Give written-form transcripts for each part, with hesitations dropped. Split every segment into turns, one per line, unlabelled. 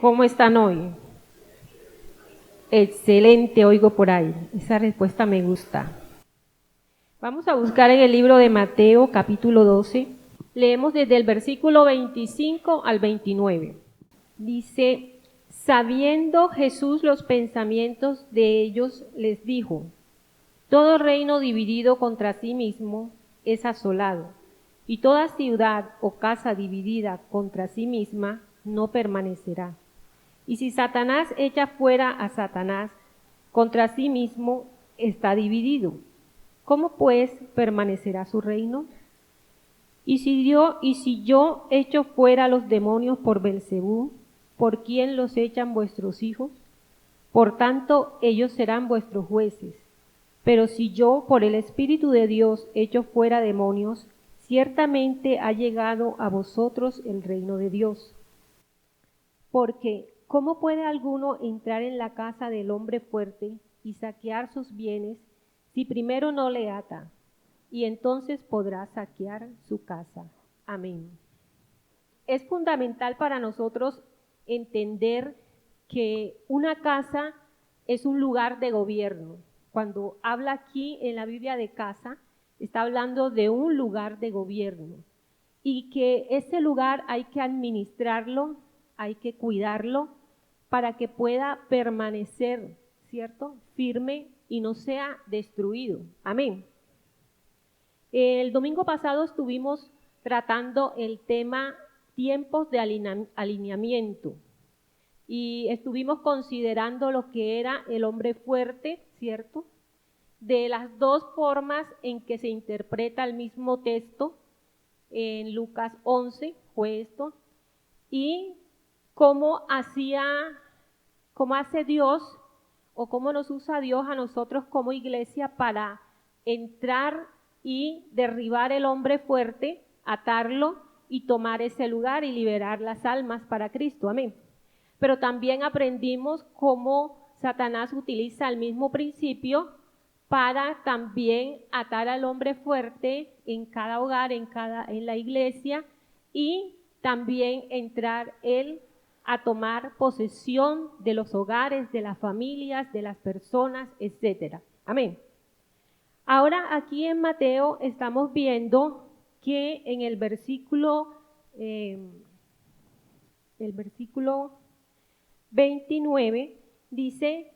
¿Cómo están hoy? Excelente, oigo por ahí. Esa respuesta me gusta. Vamos a buscar en el libro de Mateo, capítulo 12. Leemos desde el versículo 25 al 29. Dice, sabiendo Jesús los pensamientos de ellos, les dijo, todo reino dividido contra sí mismo es asolado, y toda ciudad o casa dividida contra sí misma no permanecerá. Y si Satanás echa fuera a Satanás, contra sí mismo está dividido. ¿Cómo pues permanecerá su reino? Y si yo echo fuera a los demonios por Belcebú, ¿por quién los echan vuestros hijos? Por tanto, ellos serán vuestros jueces. Pero si yo por el Espíritu de Dios echo fuera demonios, ciertamente ha llegado a vosotros el reino de Dios. Porque, ¿cómo puede alguno entrar en la casa del hombre fuerte y saquear sus bienes si primero no le ata? Y entonces podrá saquear su casa. Amén. Es fundamental para nosotros entender que una casa es un lugar de gobierno. Cuando habla aquí en la Biblia de casa, está hablando de un lugar de gobierno y que ese lugar hay que administrarlo, hay que cuidarlo para que pueda permanecer, ¿cierto?, firme y no sea destruido. Amén. El domingo pasado estuvimos tratando el tema tiempos de alineamiento y estuvimos considerando lo que era el hombre fuerte, ¿cierto?, de las dos formas en que se interpreta el mismo texto. En Lucas 11 fue esto, y cómo hace Dios o cómo nos usa Dios a nosotros como iglesia para entrar y derribar el hombre fuerte, atarlo y tomar ese lugar y liberar las almas para Cristo. Amén. Pero también aprendimos cómo Satanás utiliza el mismo principio para también atar al hombre fuerte en cada hogar, en la iglesia, y también entrar él a tomar posesión de los hogares, de las familias, de las personas, etcétera. Amén. Ahora aquí en Mateo estamos viendo que en el versículo 29 dice,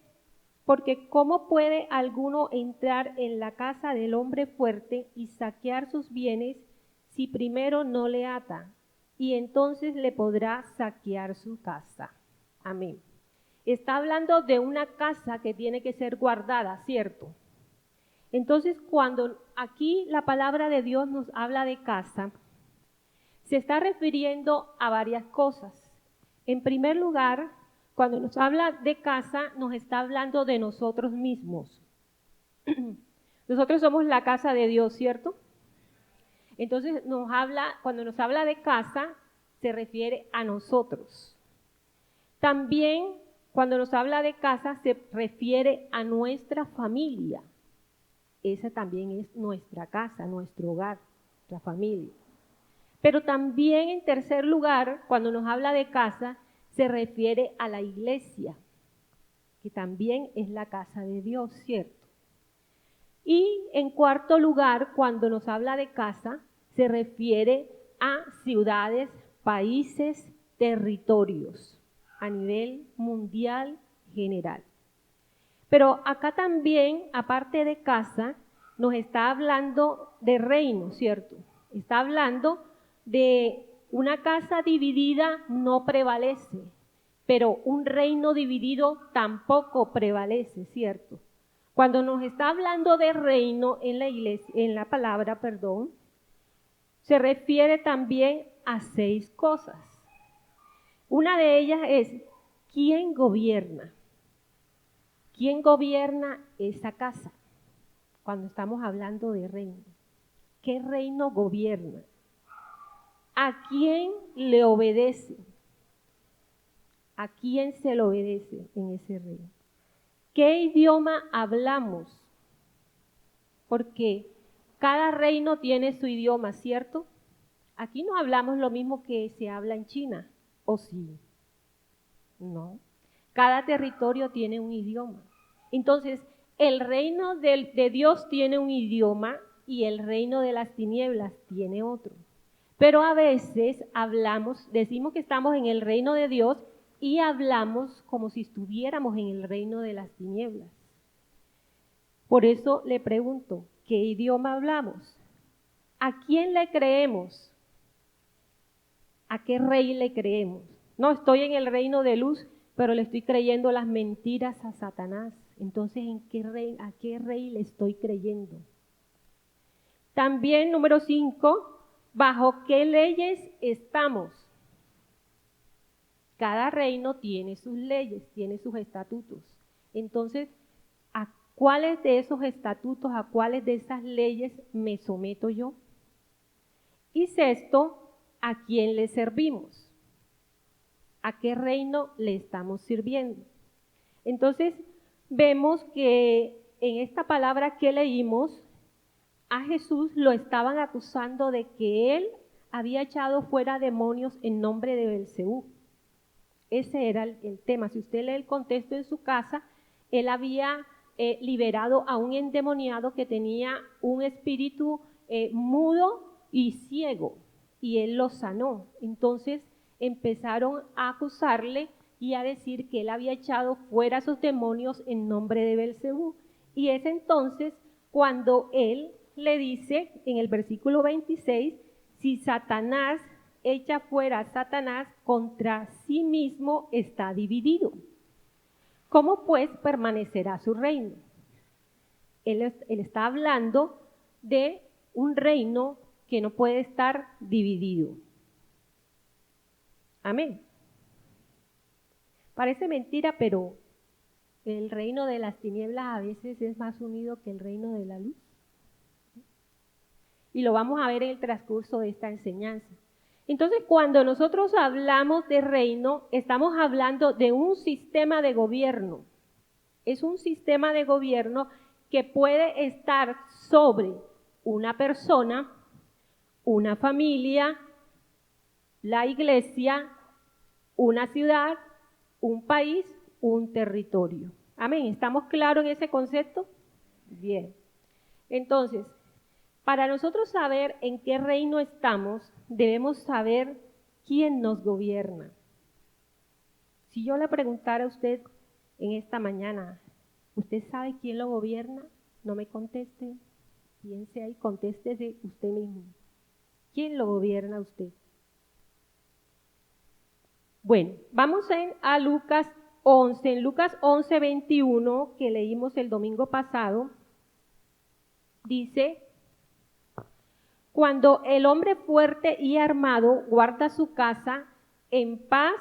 porque ¿cómo puede alguno entrar en la casa del hombre fuerte y saquear sus bienes si primero no le ata? Y entonces le podrá saquear su casa. Amén. Está hablando de una casa que tiene que ser guardada, ¿cierto? Entonces, cuando aquí la palabra de Dios nos habla de casa, se está refiriendo a varias cosas. En primer lugar, cuando nos habla de casa, nos está hablando de nosotros mismos. Nosotros somos la casa de Dios, ¿cierto? Entonces, cuando nos habla de casa, se refiere a nosotros. También, cuando nos habla de casa, se refiere a nuestra familia. Esa también es nuestra casa, nuestro hogar, nuestra familia. Pero también, en tercer lugar, cuando nos habla de casa, se refiere a la iglesia, que también es la casa de Dios, ¿cierto? Y en cuarto lugar, cuando nos habla de casa, se refiere a ciudades, países, territorios, a nivel mundial general. Pero acá también, aparte de casa, nos está hablando de reino, ¿cierto? Está hablando de una casa dividida no prevalece, pero un reino dividido tampoco prevalece, ¿cierto? Cuando nos está hablando de reino en la iglesia, en la palabra, se refiere también a 6 cosas. Una de ellas es, ¿quién gobierna? ¿Quién gobierna esa casa? Cuando estamos hablando de reino. ¿Qué reino gobierna? ¿A quién le obedece? ¿A quién se le obedece en ese reino? ¿Qué idioma hablamos? Porque cada reino tiene su idioma, ¿cierto? Aquí no hablamos lo mismo que se habla en China, ¿o sí? No. Cada territorio tiene un idioma. Entonces, el reino de Dios tiene un idioma y el reino de las tinieblas tiene otro. Pero a veces decimos que estamos en el reino de Dios y hablamos como si estuviéramos en el reino de las tinieblas. Por eso le pregunto, ¿qué idioma hablamos? ¿A quién le creemos? ¿A qué rey le creemos? No, estoy en el reino de luz, pero le estoy creyendo las mentiras a Satanás. Entonces, ¿a qué rey le estoy creyendo? También, número 5, ¿bajo qué leyes estamos? Cada reino tiene sus leyes, tiene sus estatutos. Entonces, ¿a cuáles de esos estatutos, a cuáles de esas leyes me someto yo? Y sexto, ¿a quién le servimos? ¿A qué reino le estamos sirviendo? Entonces, vemos que en esta palabra que leímos, a Jesús lo estaban acusando de que él había echado fuera demonios en nombre de Belcebú. Ese era el tema. Si usted lee el contexto en su casa, él había liberado a un endemoniado que tenía un espíritu mudo y ciego, y él lo sanó. Entonces empezaron a acusarle y a decir que él había echado fuera esos demonios en nombre de Belcebú. Y es entonces cuando él le dice en el versículo 26, si Satanás echa fuera a Satanás, contra sí mismo está dividido. ¿Cómo pues permanecerá su reino? Él está hablando de un reino que no puede estar dividido. Amén. Parece mentira, pero el reino de las tinieblas a veces es más unido que el reino de la luz. Y lo vamos a ver en el transcurso de esta enseñanza. Entonces, cuando nosotros hablamos de reino, estamos hablando de un sistema de gobierno. Es un sistema de gobierno que puede estar sobre una persona, una familia, la iglesia, una ciudad, un país, un territorio. Amén. ¿Estamos claros en ese concepto? Bien. Entonces, para nosotros saber en qué reino estamos, debemos saber quién nos gobierna. Si yo le preguntara a usted en esta mañana, ¿usted sabe quién lo gobierna? No me conteste, piense ahí, contéstese usted mismo. ¿Quién lo gobierna a usted? Bueno, vamos a Lucas 11. En Lucas 11, 21, que leímos el domingo pasado, dice: cuando el hombre fuerte y armado guarda su casa, en paz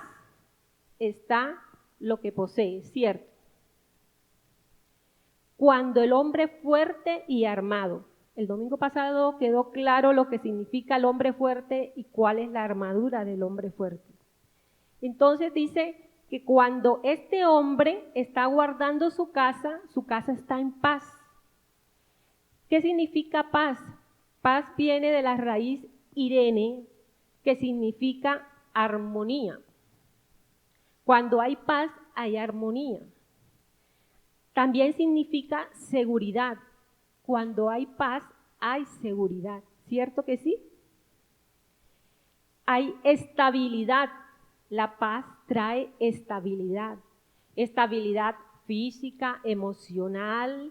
está lo que posee, ¿cierto? Cuando el hombre fuerte y armado. El domingo pasado quedó claro lo que significa el hombre fuerte y cuál es la armadura del hombre fuerte. Entonces dice que cuando este hombre está guardando su casa está en paz. ¿Qué significa paz? Paz viene de la raíz irene, que significa armonía. Cuando hay paz, hay armonía. También significa seguridad. Cuando hay paz, hay seguridad. ¿Cierto que sí? Hay estabilidad. La paz trae estabilidad. Estabilidad física, emocional,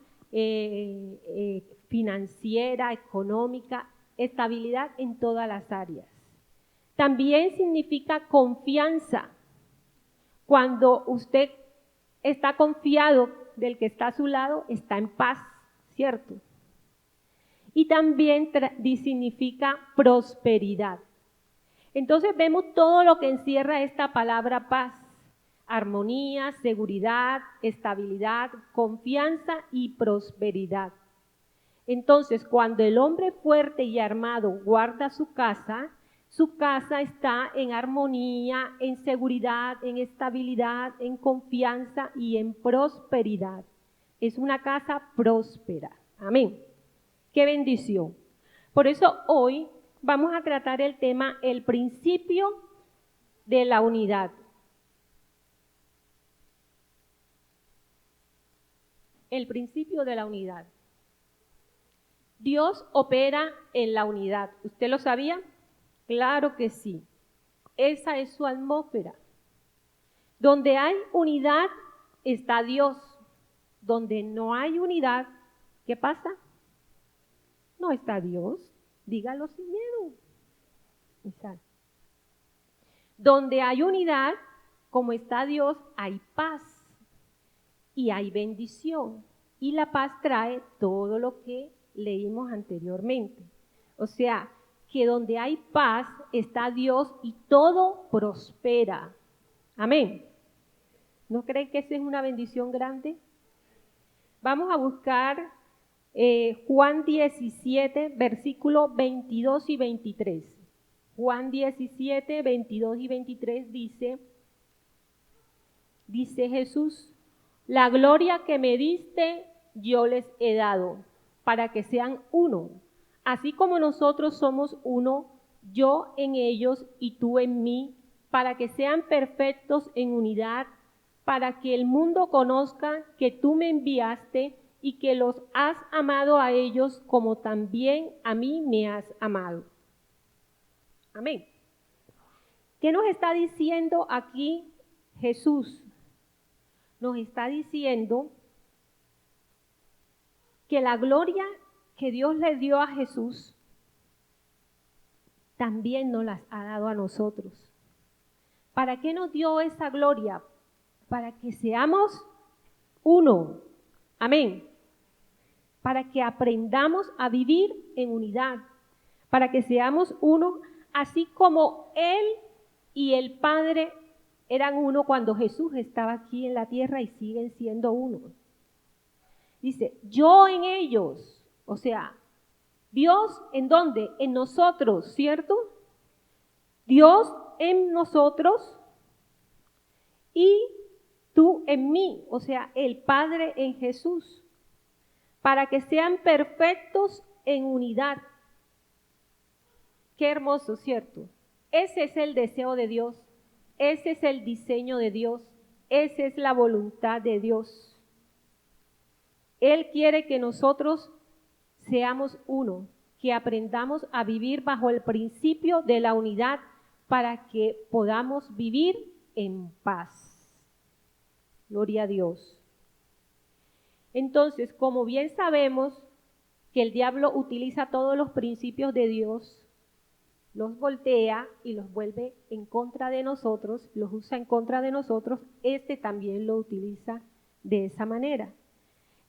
financiera, económica, estabilidad en todas las áreas. También significa confianza. Cuando usted está confiado del que está a su lado, está en paz, ¿cierto? Y también significa prosperidad. Entonces vemos todo lo que encierra esta palabra paz: armonía, seguridad, estabilidad, confianza y prosperidad. Entonces, cuando el hombre fuerte y armado guarda su casa está en armonía, en seguridad, en estabilidad, en confianza y en prosperidad. Es una casa próspera. Amén. ¡Qué bendición! Por eso hoy vamos a tratar el tema, el principio de la unidad. el principio de la unidad. Dios opera en la unidad. ¿Usted lo sabía? Claro que sí. Esa es su atmósfera. Donde hay unidad está Dios. Donde no hay unidad, ¿qué pasa? No está Dios. Dígalo sin miedo. Exacto. Donde hay unidad, como está Dios, hay paz y hay bendición. Y la paz trae todo lo que leímos anteriormente. O sea, que donde hay paz está Dios y todo prospera. Amén. ¿No creen que esa es una bendición grande? Vamos a buscar Juan 17, versículos 22 y 23. Juan 17, 22 y 23 dice Jesús, la gloria que me diste yo les he dado, para que sean uno, así como nosotros somos uno, yo en ellos y tú en mí, para que sean perfectos en unidad, para que el mundo conozca que tú me enviaste y que los has amado a ellos como también a mí me has amado. Amén. ¿Qué nos está diciendo aquí Jesús? Nos está diciendo que la gloria que Dios le dio a Jesús también nos las ha dado a nosotros. ¿Para qué nos dio esa gloria? Para que seamos uno. Amén. Para que aprendamos a vivir en unidad. Para que seamos uno, así como Él y el Padre eran uno cuando Jesús estaba aquí en la tierra y siguen siendo uno. Dice, yo en ellos, o sea, Dios ¿en dónde? En nosotros, ¿cierto? Dios en nosotros y tú en mí, o sea, el Padre en Jesús, para que sean perfectos en unidad. Qué hermoso, ¿cierto? Ese es el deseo de Dios, ese es el diseño de Dios, esa es la voluntad de Dios. Él quiere que nosotros seamos uno, que aprendamos a vivir bajo el principio de la unidad para que podamos vivir en paz. Gloria a Dios. Entonces, como bien sabemos que el diablo utiliza todos los principios de Dios, los voltea y los vuelve en contra de nosotros, los usa en contra de nosotros, este también lo utiliza de esa manera.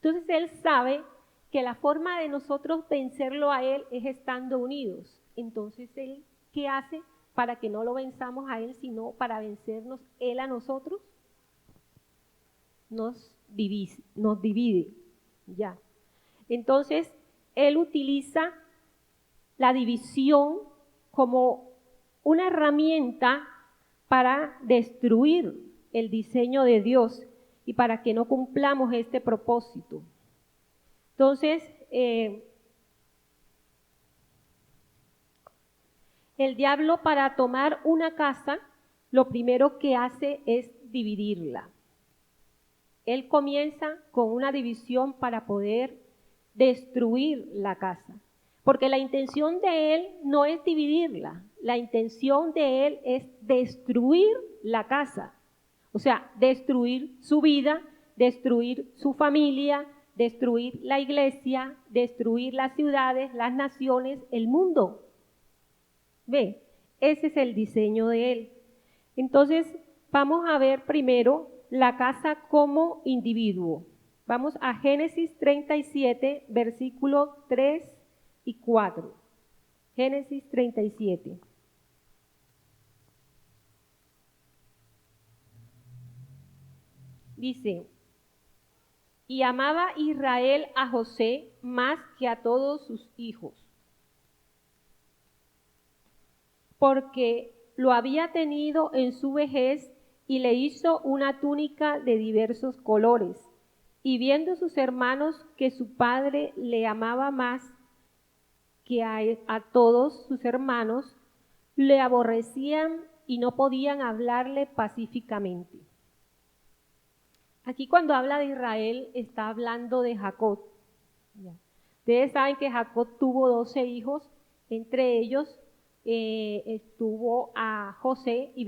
Entonces él sabe que la forma de nosotros vencerlo a él es estando unidos. Entonces él, ¿qué hace para que no lo venzamos a él, sino para vencernos él a nosotros? Nos divide, ya. Entonces él utiliza la división como una herramienta para destruir el diseño de Dios y para que no cumplamos este propósito. Entonces, el diablo para tomar una casa, lo primero que hace es dividirla. Él comienza con una división para poder destruir la casa. Porque la intención de él no es dividirla, la intención de él es destruir la casa. O sea, destruir su vida, destruir su familia, destruir la iglesia, destruir las ciudades, las naciones, el mundo. ¿Ve? Ese es el diseño de él. Entonces, vamos a ver primero la casa como individuo. Vamos a Génesis 37, versículos 3 y 4. Génesis 37. Dice, y amaba Israel a José más que a todos sus hijos, porque lo había tenido en su vejez y le hizo una túnica de diversos colores. Y viendo sus hermanos que su padre le amaba más que a todos sus hermanos, le aborrecían y no podían hablarle pacíficamente. Aquí cuando habla de Israel está hablando de Jacob. Ya. Ustedes saben que Jacob tuvo 12 hijos, entre ellos estuvo a José y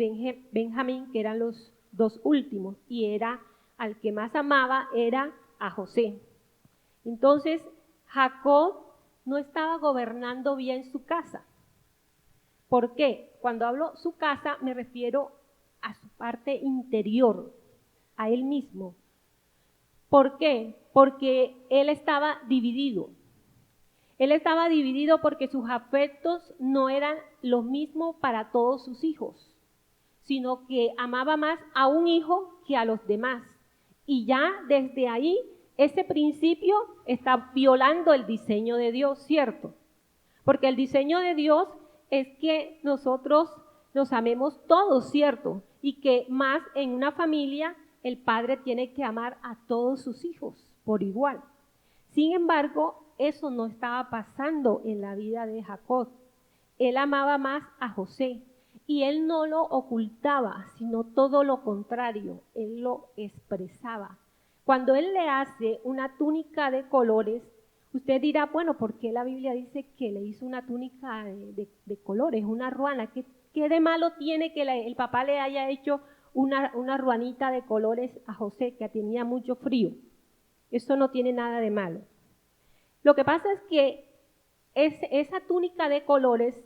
Benjamín, que eran los dos últimos, y era al que más amaba era a José. Entonces, Jacob no estaba gobernando bien su casa. ¿Por qué? Cuando hablo su casa me refiero a su parte interior, a él mismo. ¿Por qué? Porque él estaba dividido. Él estaba dividido porque sus afectos no eran los mismos para todos sus hijos, sino que amaba más a un hijo que a los demás. Y ya desde ahí, ese principio está violando el diseño de Dios, ¿cierto? Porque el diseño de Dios es que nosotros nos amemos todos, ¿cierto? Y que más en una familia el padre tiene que amar a todos sus hijos por igual. Sin embargo, eso no estaba pasando en la vida de Jacob. Él amaba más a José y él no lo ocultaba, sino todo lo contrario, él lo expresaba. Cuando él le hace una túnica de colores, usted dirá, bueno, ¿por qué la Biblia dice que le hizo una túnica de colores, una ruana? ¿Qué de malo tiene que el papá le haya hecho una ruanita de colores a José, que tenía mucho frío? Eso no tiene nada de malo. Lo que pasa es que esa túnica de colores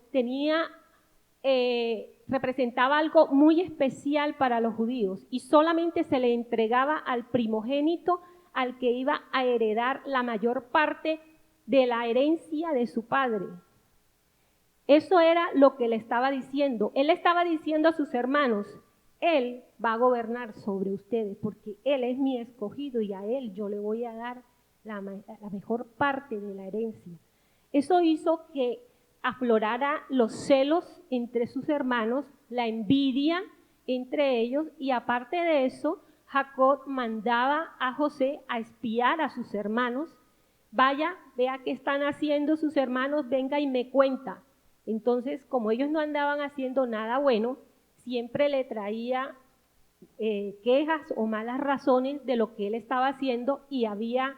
representaba algo muy especial para los judíos y solamente se le entregaba al primogénito, al que iba a heredar la mayor parte de la herencia de su padre. Eso era lo que le estaba diciendo. Él estaba diciendo a sus hermanos, él va a gobernar sobre ustedes porque él es mi escogido y a él yo le voy a dar la mejor parte de la herencia. Eso hizo que aflorara los celos entre sus hermanos, la envidia entre ellos, y aparte de eso, Jacob mandaba a José a espiar a sus hermanos. Vaya, vea qué están haciendo sus hermanos, venga y me cuenta. Entonces, como ellos no andaban haciendo nada bueno, siempre le traía quejas o malas razones de lo que él estaba haciendo y había,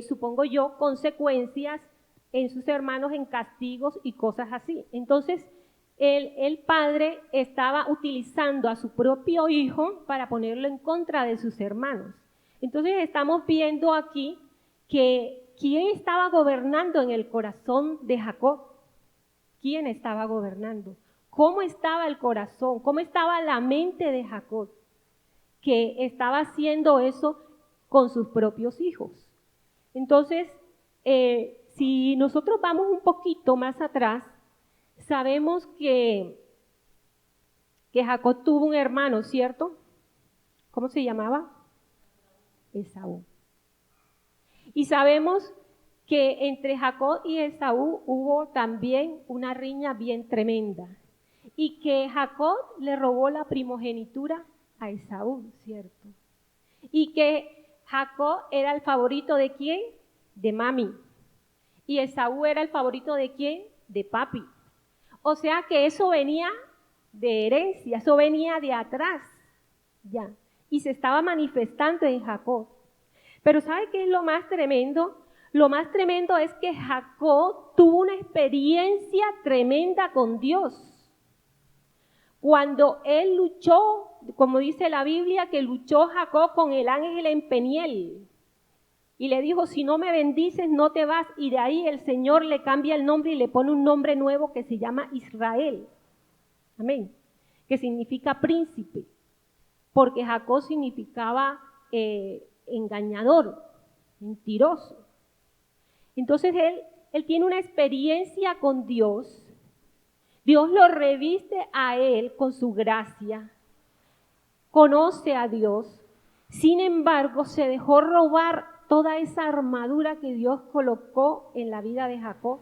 supongo yo, consecuencias en sus hermanos, en castigos y cosas así. Entonces, el padre estaba utilizando a su propio hijo para ponerlo en contra de sus hermanos. Entonces, estamos viendo aquí que ¿quién estaba gobernando en el corazón de Jacob? ¿Quién estaba gobernando? ¿Cómo estaba el corazón? ¿Cómo estaba la mente de Jacob? Que estaba haciendo eso con sus propios hijos. Entonces, si nosotros vamos un poquito más atrás, sabemos que Jacob tuvo un hermano, ¿cierto? ¿Cómo se llamaba? Esaú. Y sabemos que entre Jacob y Esaú hubo también una riña bien tremenda. Y que Jacob le robó la primogenitura a Esaú, ¿cierto? Y que Jacob era el favorito ¿de quién? De mami. Y Esaú era el favorito ¿de quién? De papi. O sea que eso venía de herencia, eso venía de atrás, ya. Y se estaba manifestando en Jacob. Pero ¿sabe qué es lo más tremendo? Lo más tremendo es que Jacob tuvo una experiencia tremenda con Dios. Cuando él luchó, como dice la Biblia, que luchó Jacob con el ángel en Peniel. Y le dijo, si no me bendices, no te vas. Y de ahí el Señor le cambia el nombre y le pone un nombre nuevo que se llama Israel. Amén. Que significa príncipe. Porque Jacob significaba engañador, mentiroso. Entonces él tiene una experiencia con Dios. Dios lo reviste a él con su gracia. Conoce a Dios. Sin embargo, se dejó robar toda esa armadura que Dios colocó en la vida de Jacob.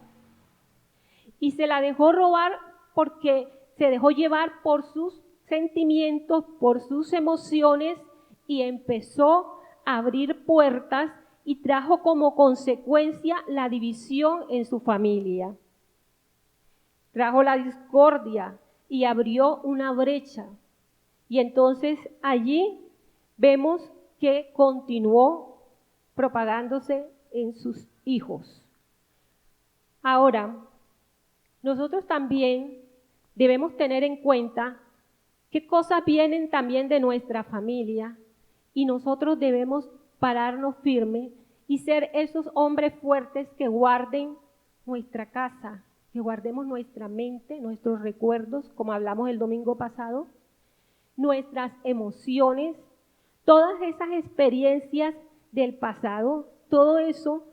Y se la dejó robar porque se dejó llevar por sus sentimientos, por sus emociones y empezó a abrir puertas y trajo como consecuencia la división en su familia. Trajo la discordia y abrió una brecha. Y entonces allí vemos que continuó propagándose en sus hijos. Ahora, nosotros también debemos tener en cuenta qué cosas vienen también de nuestra familia y nosotros debemos pararnos firmes y ser esos hombres fuertes que guarden nuestra casa, que guardemos nuestra mente, nuestros recuerdos, como hablamos el domingo pasado, nuestras emociones, todas esas experiencias del pasado, todo eso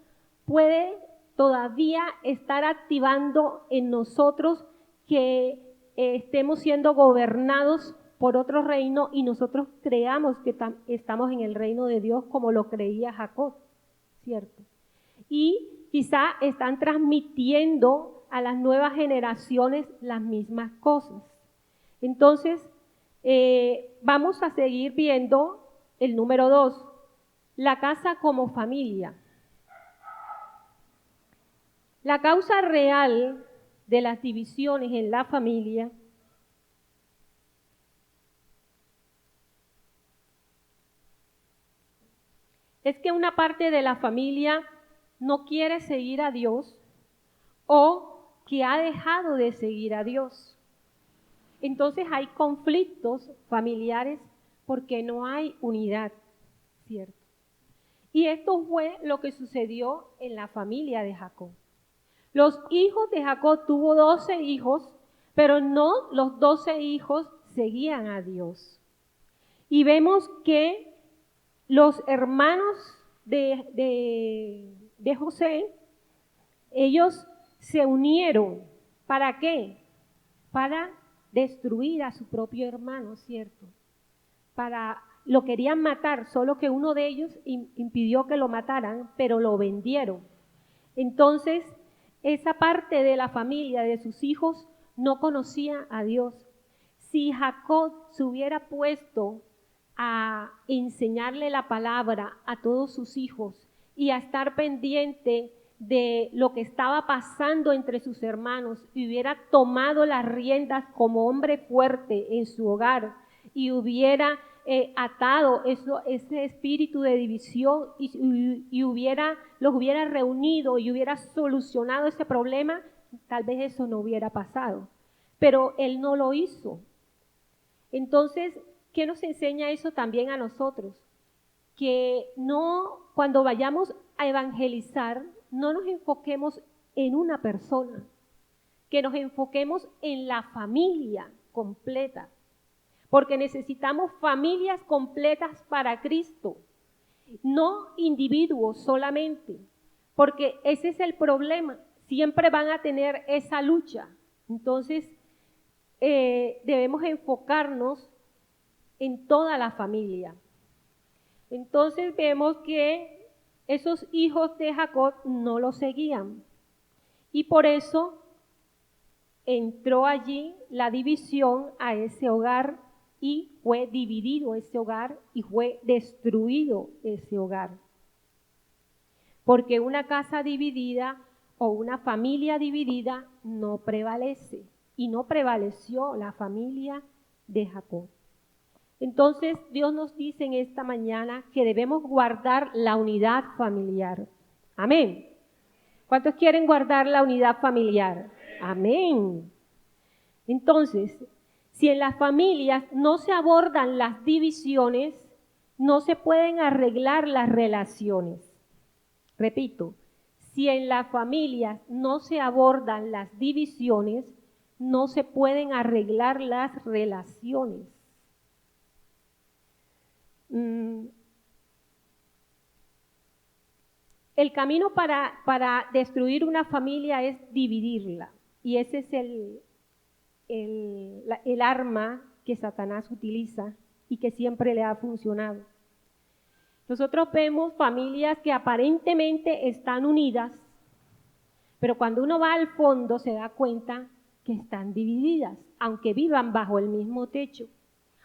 puede todavía estar activando en nosotros que estemos siendo gobernados por otro reino y nosotros creamos que estamos en el reino de Dios como lo creía Jacob, ¿cierto? Y quizá están transmitiendo a las nuevas generaciones las mismas cosas. Entonces, vamos a seguir viendo el número 2, la casa como familia. La causa real de las divisiones en la familia es que una parte de la familia no quiere seguir a Dios o que ha dejado de seguir a Dios. Entonces hay conflictos familiares porque no hay unidad, ¿cierto? Y esto fue lo que sucedió en la familia de Jacob. Los hijos de Jacob tuvo 12 hijos, pero no los 12 hijos seguían a Dios. Y vemos que los hermanos de José, ellos se unieron. ¿Para qué? Para destruir a su propio hermano, ¿cierto? Lo querían matar, solo que uno de ellos impidió que lo mataran, pero lo vendieron. Entonces, esa parte de la familia, de sus hijos, no conocía a Dios. Si Jacob se hubiera puesto a enseñarle la palabra a todos sus hijos y a estar pendiente de lo que estaba pasando entre sus hermanos y hubiera tomado las riendas como hombre fuerte en su hogar y hubiera atado ese espíritu de división y los hubiera reunido y hubiera solucionado ese problema, tal vez eso no hubiera pasado. Pero él no lo hizo. Entonces, ¿qué nos enseña eso también a nosotros? Que no, cuando vayamos a evangelizar, no nos enfoquemos en una persona, que nos enfoquemos en la familia completa, porque necesitamos familias completas para Cristo, no individuos solamente, porque ese es el problema, siempre van a tener esa lucha. Entonces, debemos enfocarnos en toda la familia. Entonces vemos que esos hijos de Jacob no lo seguían y por eso entró allí la división a ese hogar y fue dividido ese hogar y fue destruido ese hogar. Porque una casa dividida o una familia dividida no prevalece y no prevaleció la familia de Jacob. Entonces, Dios nos dice en esta mañana que debemos guardar la unidad familiar. Amén. ¿Cuántos quieren guardar la unidad familiar? Amén. Entonces, si en las familias no se abordan las divisiones, no se pueden arreglar las relaciones. Repito, si en las familias no se abordan las divisiones, no se pueden arreglar las relaciones. El camino para destruir una familia es dividirla, y ese es el arma que Satanás utiliza y que siempre le ha funcionado. Nosotros vemos familias que aparentemente están unidas, pero cuando uno va al fondo se da cuenta que están divididas, aunque vivan bajo el mismo techo,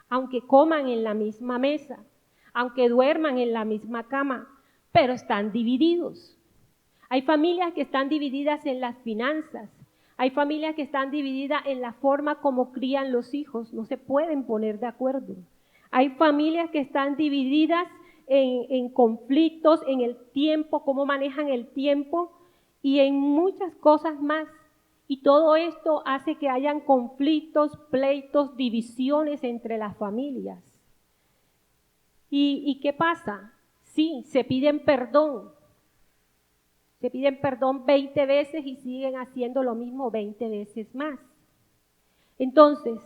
aunque coman en la misma mesa, aunque duerman en la misma cama, pero están divididos. Hay familias que están divididas en las finanzas, hay familias que están divididas en la forma como crían los hijos, no se pueden poner de acuerdo. Hay familias que están divididas en conflictos, en el tiempo, cómo manejan el tiempo y en muchas cosas más. Y todo esto hace que hayan conflictos, pleitos, divisiones entre las familias. ¿Y qué pasa? Sí, se piden perdón. Se piden perdón 20 veces y siguen haciendo lo mismo 20 veces más. Entonces,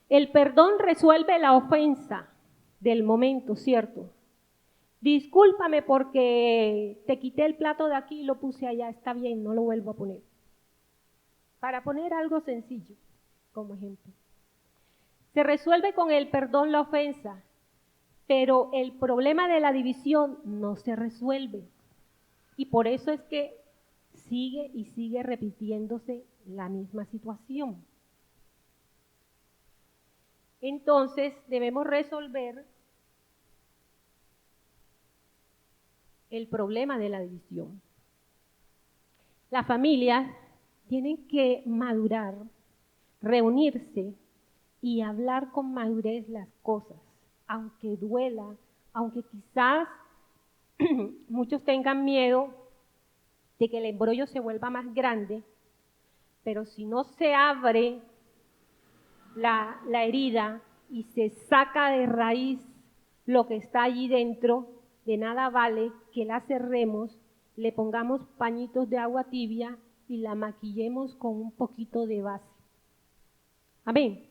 el perdón resuelve la ofensa del momento, ¿cierto? Discúlpame porque te quité el plato de aquí y lo puse allá, está bien, no lo vuelvo a poner. Para poner algo sencillo, como ejemplo. Se resuelve con el perdón la ofensa, pero el problema de la división no se resuelve. Y por eso es que sigue y sigue repitiéndose la misma situación. Entonces, debemos resolver el problema de la división. Las familias tienen que madurar, reunirse y hablar con madurez las cosas, aunque duela, aunque quizás muchos tengan miedo de que el embrollo se vuelva más grande, pero si no se abre la herida y se saca de raíz lo que está allí dentro, de nada vale que la cerremos, le pongamos pañitos de agua tibia y la maquillemos con un poquito de base. Amén.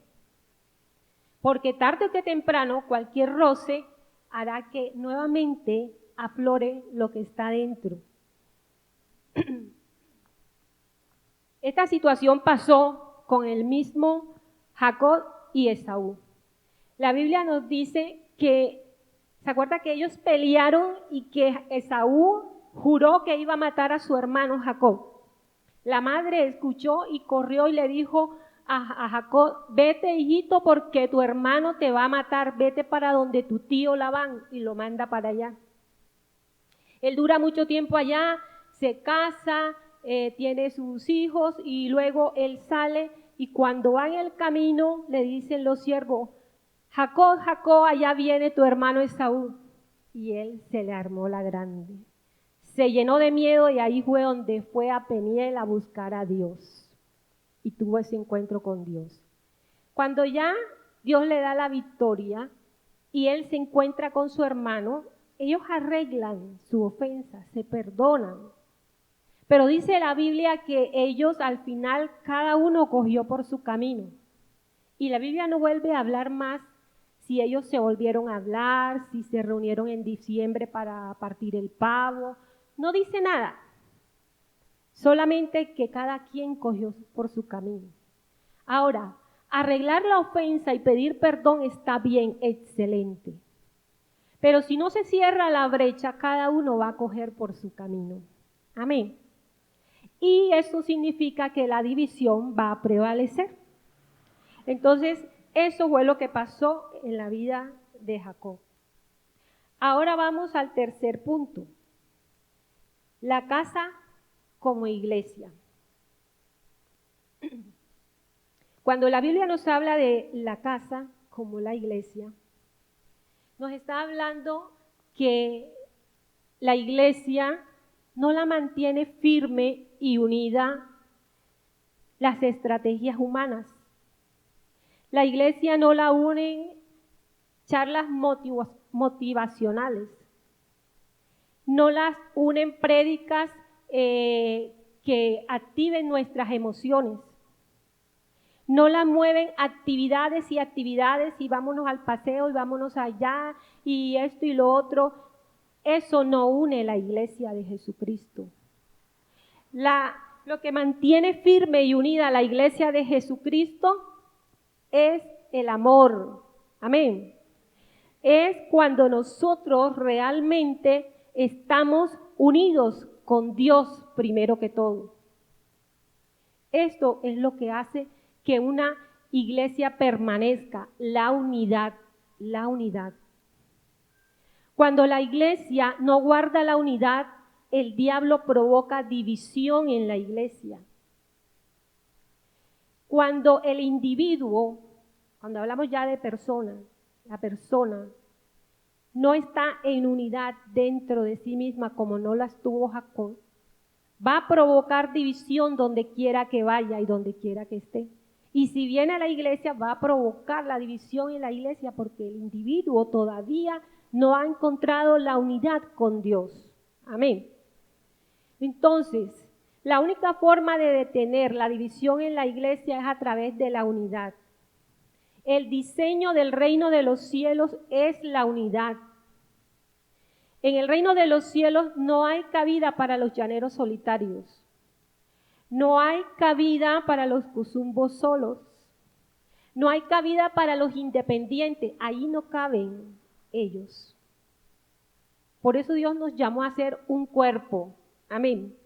Porque tarde que temprano cualquier roce hará que nuevamente aflore lo que está dentro. Esta situación pasó con el mismo Jacob y Esaú. La Biblia nos dice que, ¿se acuerda que ellos pelearon y que Esaú juró que iba a matar a su hermano Jacob? La madre escuchó y corrió y le dijo a Jacob, vete hijito porque tu hermano te va a matar, vete para donde tu tío Labán, y lo manda para allá. Él dura mucho tiempo allá, se casa, tiene sus hijos y luego él sale y cuando va en el camino le dicen los siervos, Jacob, Jacob, allá viene tu hermano Esaú. Y él se le armó la grande. Se llenó de miedo y ahí fue donde fue a Peniel a buscar a Dios. Y tuvo ese encuentro con Dios. Cuando ya Dios le da la victoria y él se encuentra con su hermano, ellos arreglan su ofensa, se perdonan. Pero dice la Biblia que ellos al final cada uno cogió por su camino. Y la Biblia no vuelve a hablar más si ellos se volvieron a hablar, si se reunieron en diciembre para partir el pavo. No dice nada. Solamente que cada quien cogió por su camino. Ahora, arreglar la ofensa y pedir perdón está bien, excelente. Pero si no se cierra la brecha, cada uno va a coger por su camino. Amén. Y eso significa que la división va a prevalecer. Entonces, eso fue lo que pasó en la vida de Jacob. Ahora vamos al tercer punto. La casa como iglesia. Cuando la Biblia nos habla de la casa como la iglesia, nos está hablando que la iglesia no la mantiene firme y unida las estrategias humanas. La iglesia no la unen charlas motivacionales, no las unen prédicas que activen nuestras emociones, no la mueven actividades y vámonos al paseo y vámonos allá y esto y lo otro. Eso no une la iglesia de Jesucristo. Lo que mantiene firme y unida la iglesia de Jesucristo es el amor. Amén. Es cuando nosotros realmente estamos unidos con Dios primero que todo. Esto es lo que hace que una iglesia permanezca, la unidad, la unidad. Cuando la iglesia no guarda la unidad, el diablo provoca división en la iglesia. Cuando el individuo, cuando hablamos ya de persona, la persona no está en unidad dentro de sí misma como no la estuvo Jacob, va a provocar división donde quiera que vaya y donde quiera que esté. Y si viene a la iglesia, va a provocar la división en la iglesia porque el individuo todavía no ha encontrado la unidad con Dios. Amén. Entonces, la única forma de detener la división en la iglesia es a través de la unidad. El diseño del reino de los cielos es la unidad. En el reino de los cielos no hay cabida para los llaneros solitarios. No hay cabida para los cuzumbos solos. No hay cabida para los independientes. Ahí no caben ellos. Por eso Dios nos llamó a ser un cuerpo. Amén.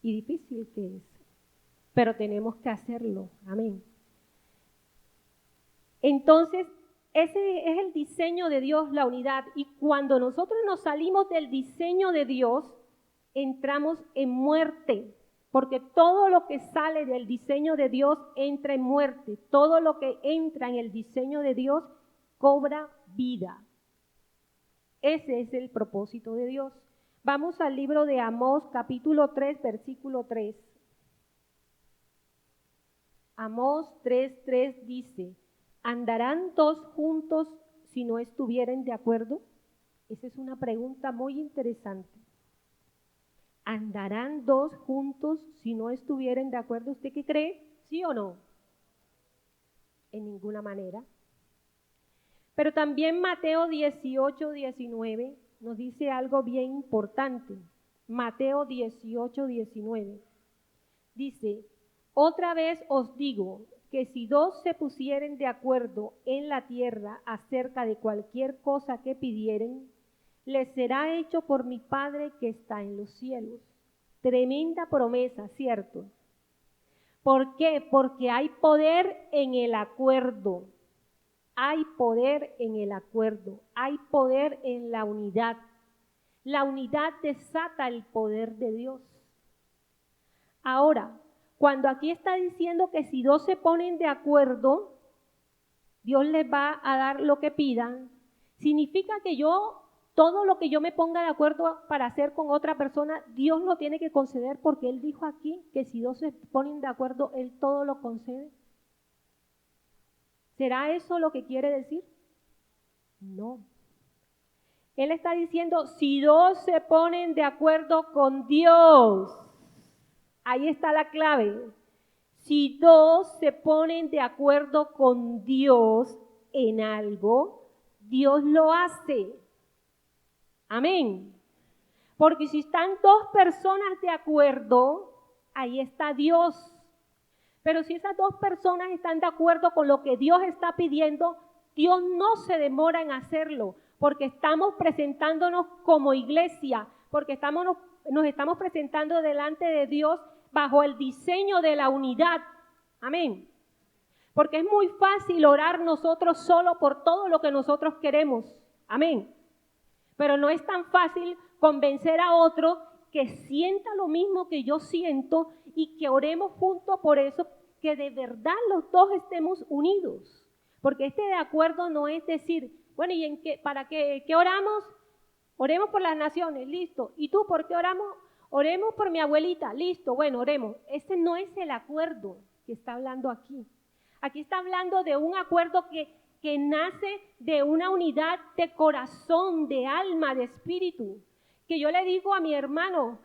Y difícil que es, pero tenemos que hacerlo. Amén. Entonces, ese es el diseño de Dios, la unidad. Y cuando nosotros nos salimos del diseño de Dios, entramos en muerte. Porque todo lo que sale del diseño de Dios entra en muerte. Todo lo que entra en el diseño de Dios cobra vida. Ese es el propósito de Dios. Vamos al libro de Amós, capítulo 3, versículo 3. Amós 3:3 dice: ¿andarán dos juntos si no estuvieren de acuerdo? Esa es una pregunta muy interesante. ¿Andarán dos juntos si no estuvieren de acuerdo? ¿Usted qué cree? ¿Sí o no? En ninguna manera. Pero también Mateo 18:19 nos dice algo bien importante. Mateo 18:19 dice: otra vez os digo que si dos se pusieren de acuerdo en la tierra acerca de cualquier cosa que pidieren, les será hecho por mi Padre que está en los cielos. Tremenda promesa, ¿cierto? ¿Por qué? Porque hay poder en el acuerdo. Hay poder en el acuerdo. Hay poder en la unidad. La unidad desata el poder de Dios. Ahora, cuando aquí está diciendo que si dos se ponen de acuerdo, Dios les va a dar lo que pidan, significa que todo lo que yo me ponga de acuerdo para hacer con otra persona, Dios lo tiene que conceder, porque Él dijo aquí que si dos se ponen de acuerdo, Él todo lo concede. ¿Será eso lo que quiere decir? No. Él está diciendo, si dos se ponen de acuerdo con Dios, ahí está la clave. Si dos se ponen de acuerdo con Dios en algo, Dios lo hace. Amén. Porque si están dos personas de acuerdo, ahí está Dios. Pero si esas dos personas están de acuerdo con lo que Dios está pidiendo, Dios no se demora en hacerlo, porque estamos presentándonos como iglesia, porque nos estamos presentando delante de Dios bajo el diseño de la unidad. Amén. Porque es muy fácil orar nosotros solo por todo lo que nosotros queremos. Amén. Pero no es tan fácil convencer a otro que sienta lo mismo que yo siento y que oremos juntos por eso, que de verdad los dos estemos unidos. Porque este de acuerdo no es decir, bueno, ¿y en qué, para qué oramos? Oremos por las naciones, listo. ¿Y tú por qué oramos? Oremos por mi abuelita, listo, bueno, oremos. Ese no es el acuerdo que está hablando aquí. Aquí está hablando de un acuerdo que nace de una unidad de corazón, de alma, de espíritu. Que yo le digo a mi hermano,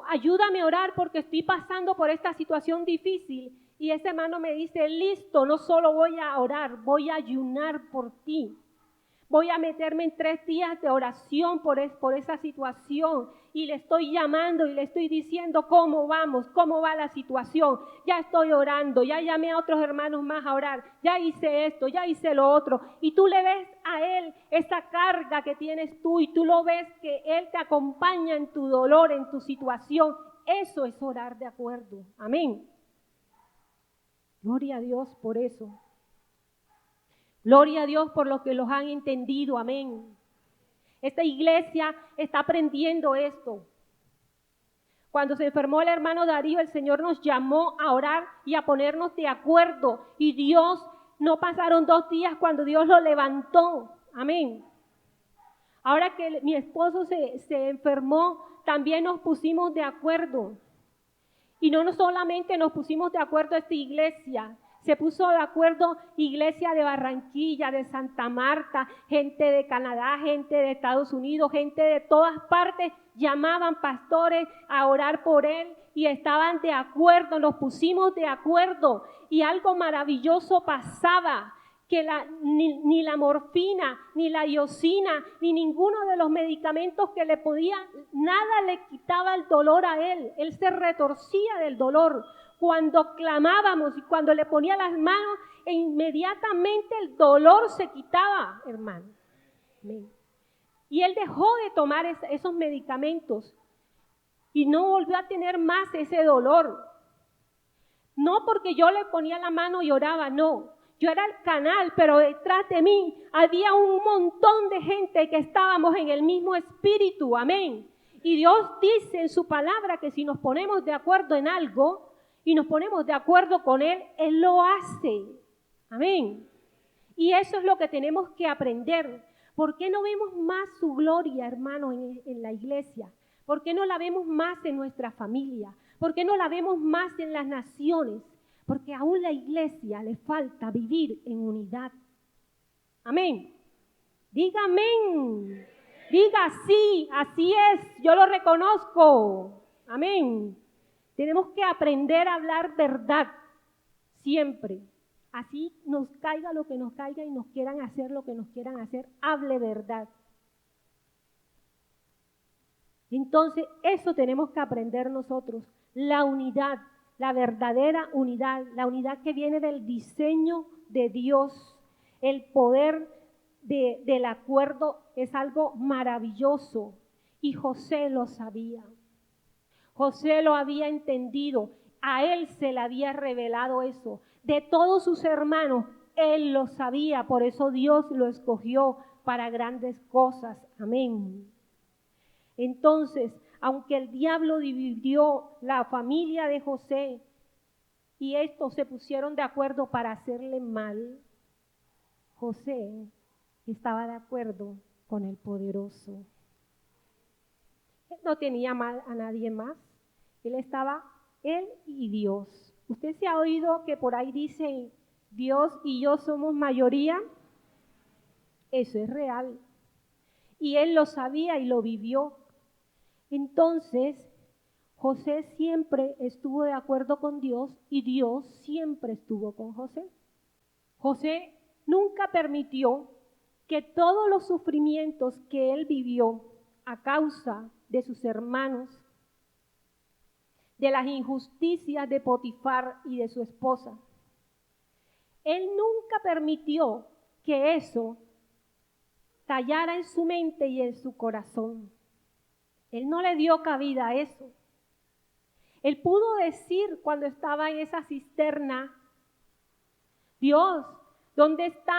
ayúdame a orar porque estoy pasando por esta situación difícil. Y ese hermano me dice, listo, no solo voy a orar, voy a ayunar por ti. Voy a meterme en 3 días de oración por esa situación y le estoy llamando y le estoy diciendo cómo vamos, cómo va la situación. Ya estoy orando, ya llamé a otros hermanos más a orar, ya hice esto, ya hice lo otro. Y tú le ves a él esa carga que tienes tú y tú lo ves que él te acompaña en tu dolor, en tu situación. Eso es orar de acuerdo. Amén. Gloria a Dios por eso. Gloria a Dios por los que los han entendido, amén. Esta iglesia está aprendiendo esto. Cuando se enfermó el hermano Darío, el Señor nos llamó a orar y a ponernos de acuerdo. Y Dios, no pasaron 2 días cuando Dios lo levantó, amén. Ahora que mi esposo se enfermó, también nos pusimos de acuerdo. Y no solamente nos pusimos de acuerdo esta iglesia, se puso de acuerdo iglesia de Barranquilla, de Santa Marta, gente de Canadá, gente de Estados Unidos, gente de todas partes, llamaban pastores a orar por él y estaban de acuerdo, nos pusimos de acuerdo y algo maravilloso pasaba, que ni la morfina, ni la iosina, ni ninguno de los medicamentos que le podían, nada le quitaba el dolor a él se retorcía del dolor. Cuando clamábamos y cuando le ponía las manos, inmediatamente el dolor se quitaba, hermano. Amén. Y él dejó de tomar esos medicamentos y no volvió a tener más ese dolor. No porque yo le ponía la mano y oraba, no. Yo era el canal, pero detrás de mí había un montón de gente que estábamos en el mismo espíritu, amén. Y Dios dice en su palabra que si nos ponemos de acuerdo en algo y nos ponemos de acuerdo con Él, Él lo hace, amén. Y eso es lo que tenemos que aprender. ¿Por qué no vemos más su gloria, hermanos, en la iglesia? ¿Por qué no la vemos más en nuestra familia? ¿Por qué no la vemos más en las naciones? Porque aún la iglesia le falta vivir en unidad. Amén. Diga amén. Diga sí, así es, yo lo reconozco. Amén. Tenemos que aprender a hablar verdad siempre. Así nos caiga lo que nos caiga y nos quieran hacer lo que nos quieran hacer, hable verdad. Entonces, eso tenemos que aprender nosotros, la unidad. La verdadera unidad, la unidad que viene del diseño de Dios, el poder del acuerdo es algo maravilloso y José lo sabía. José lo había entendido, a él se le había revelado eso. De todos sus hermanos, él lo sabía, por eso Dios lo escogió para grandes cosas. Amén. Entonces, aunque el diablo dividió la familia de José y estos se pusieron de acuerdo para hacerle mal, José estaba de acuerdo con el poderoso. Él no tenía mal a nadie más. Él y Dios. ¿Usted se ha oído que por ahí dicen Dios y yo somos mayoría? Eso es real. Y él lo sabía y lo vivió. Entonces, José siempre estuvo de acuerdo con Dios y Dios siempre estuvo con José. José nunca permitió que todos los sufrimientos que él vivió a causa de sus hermanos, de las injusticias de Potifar y de su esposa, él nunca permitió que eso tallara en su mente y en su corazón. Él no le dio cabida a eso. Él pudo decir cuando estaba en esa cisterna, Dios, ¿dónde está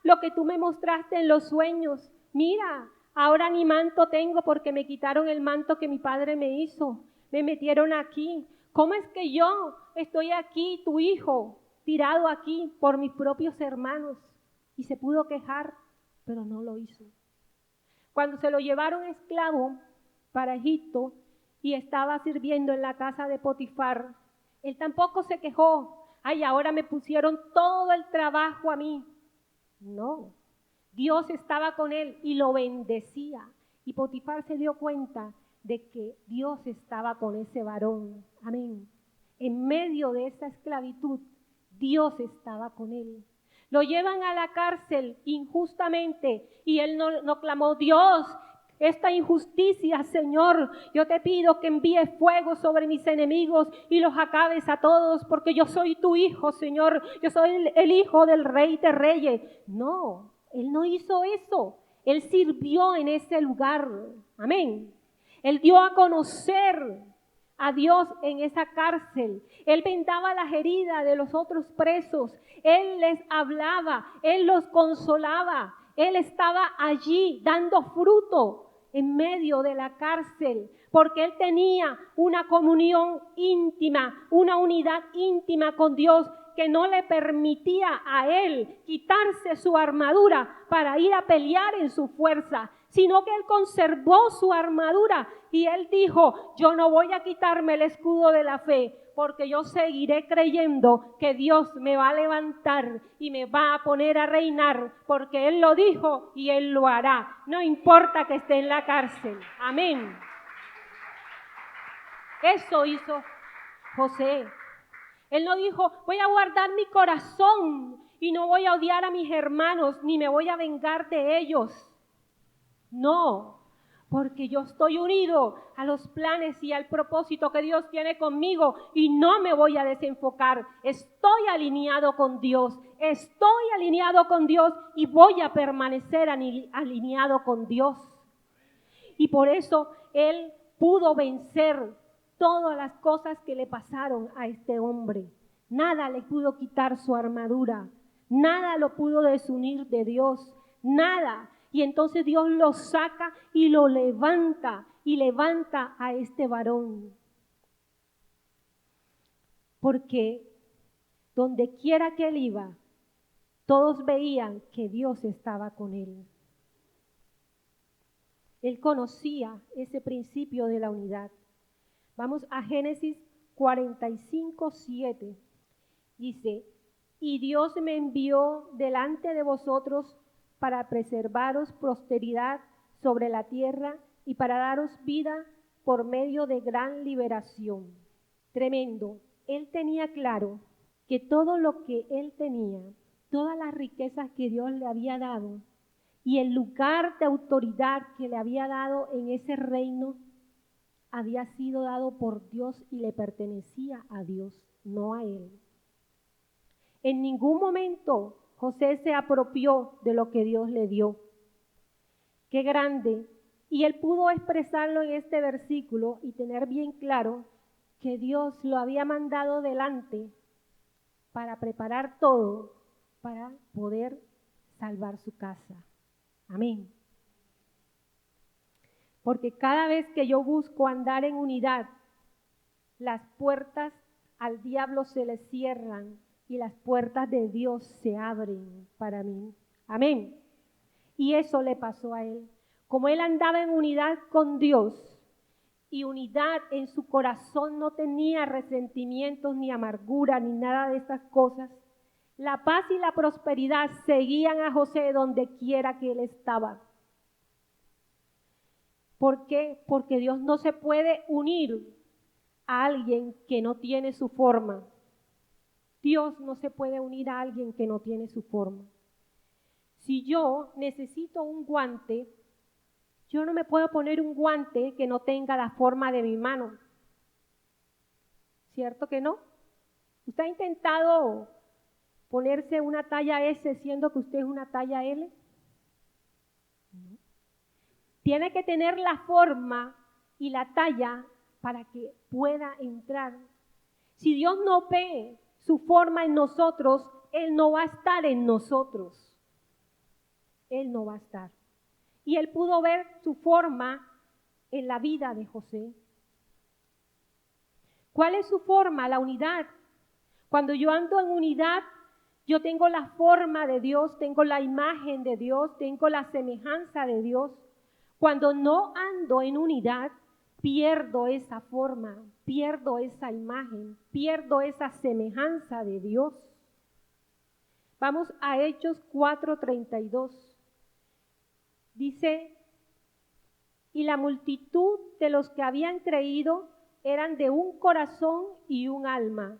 lo que tú me mostraste en los sueños? Mira, ahora ni manto tengo porque me quitaron el manto que mi padre me hizo. Me metieron aquí. ¿Cómo es que yo estoy aquí, tu hijo, tirado aquí por mis propios hermanos? Y se pudo quejar, pero no lo hizo. Cuando se lo llevaron esclavo para Egipto y estaba sirviendo en la casa de Potifar, él tampoco se quejó. Ay, ahora me pusieron todo el trabajo a mí. No, Dios estaba con él y lo bendecía. Y Potifar se dio cuenta de que Dios estaba con ese varón. Amén. En medio de esa esclavitud, Dios estaba con él. Lo llevan a la cárcel injustamente y él no clamó, Dios, esta injusticia, Señor, yo te pido que envíes fuego sobre mis enemigos y los acabes a todos, porque yo soy tu hijo, Señor, yo soy el hijo del Rey de Reyes. No, él no hizo eso, él sirvió en ese lugar, amén. Él dio a conocer a Dios en esa cárcel. Él vendaba las heridas de los otros presos, él les hablaba, él los consolaba, él estaba allí dando fruto en medio de la cárcel, porque él tenía una comunión íntima, una unidad íntima con Dios que no le permitía a él quitarse su armadura para ir a pelear en su fuerza, sino que él conservó su armadura y él dijo, yo no voy a quitarme el escudo de la fe, porque yo seguiré creyendo que Dios me va a levantar y me va a poner a reinar, porque Él lo dijo y Él lo hará, no importa que esté en la cárcel. Amén. Eso hizo José. Él no dijo, voy a guardar mi corazón y no voy a odiar a mis hermanos, ni me voy a vengar de ellos. No, porque yo estoy unido a los planes y al propósito que Dios tiene conmigo y no me voy a desenfocar. Estoy alineado con Dios y voy a permanecer alineado con Dios. Y por eso Él pudo vencer todas las cosas que le pasaron a este hombre. Nada le pudo quitar su armadura, nada lo pudo desunir de Dios, nada. Y entonces Dios lo saca y lo levanta a este varón. Porque donde quiera que él iba, todos veían que Dios estaba con él. Él conocía ese principio de la unidad. Vamos a Génesis 45:7. Dice, y Dios me envió delante de vosotros para preservaros posteridad sobre la tierra y para daros vida por medio de gran liberación. Tremendo. Él tenía claro que todo lo que él tenía, todas las riquezas que Dios le había dado y el lugar de autoridad que le había dado en ese reino, había sido dado por Dios y le pertenecía a Dios, no a él. En ningún momento José se apropió de lo que Dios le dio. ¡Qué grande! Y él pudo expresarlo en este versículo y tener bien claro que Dios lo había mandado delante para preparar todo para poder salvar su casa. Amén. Porque cada vez que yo busco andar en unidad, las puertas al diablo se le cierran y las puertas de Dios se abren para mí. Amén. Y eso le pasó a él. Como él andaba en unidad con Dios y unidad en su corazón, no tenía resentimientos ni amargura ni nada de estas cosas, la paz y la prosperidad seguían a José donde quiera que él estaba. ¿Por qué? Porque Dios no se puede unir a alguien que no tiene su forma. Dios no se puede unir a alguien que no tiene su forma. Si yo necesito un guante, yo no me puedo poner un guante que no tenga la forma de mi mano. ¿Cierto que no? ¿Usted ha intentado ponerse una talla S siendo que usted es una talla L? No. Tiene que tener la forma y la talla para que pueda entrar. Si Dios no ve su forma en nosotros, Él no va a estar en nosotros. Él no va a estar. Y Él pudo ver su forma en la vida de José. ¿Cuál es su forma? La unidad. Cuando yo ando en unidad, yo tengo la forma de Dios, tengo la imagen de Dios, tengo la semejanza de Dios. Cuando no ando en unidad, pierdo esa forma, pierdo esa imagen, pierdo esa semejanza de Dios. Vamos a Hechos 4:32. Dice, y la multitud de los que habían creído eran de un corazón y un alma,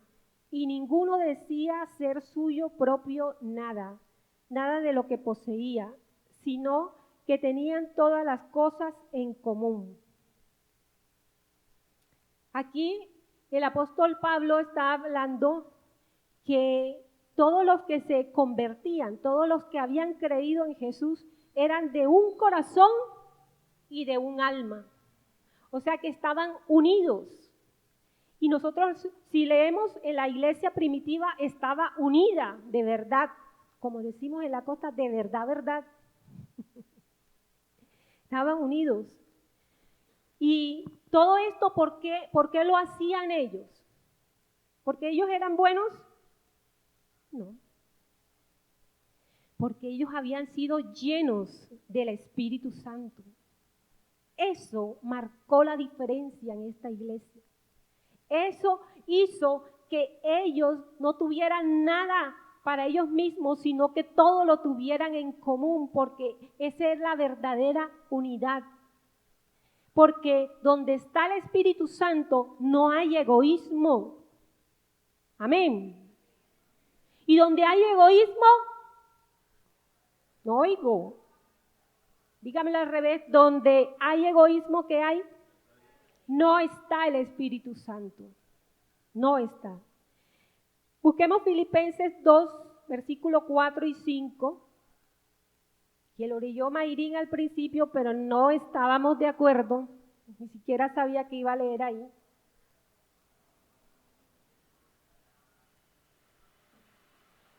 y ninguno decía ser suyo propio nada de lo que poseía, sino que tenían todas las cosas en común. Aquí el apóstol Pablo está hablando que todos los que se convertían, todos los que habían creído en Jesús, eran de un corazón y de un alma. O sea que estaban unidos. Y nosotros, si leemos en la iglesia primitiva, estaba unida de verdad, como decimos en la costa, de verdad, verdad. Estaban unidos. Y todo esto, ¿por qué lo hacían ellos? ¿Porque ellos eran buenos? No. Porque ellos habían sido llenos del Espíritu Santo. Eso marcó la diferencia en esta iglesia. Eso hizo que ellos no tuvieran nada para ellos mismos, sino que todo lo tuvieran en común, porque esa es la verdadera unidad. Porque donde está el Espíritu Santo no hay egoísmo. Amén. Y donde hay egoísmo, no oigo. Dígamelo al revés, donde hay egoísmo, ¿qué hay? No está el Espíritu Santo. No está. Busquemos Filipenses 2, versículos 4 y 5. Que lo leyó Mayrín al principio, pero no estábamos de acuerdo. Ni siquiera sabía que iba a leer ahí.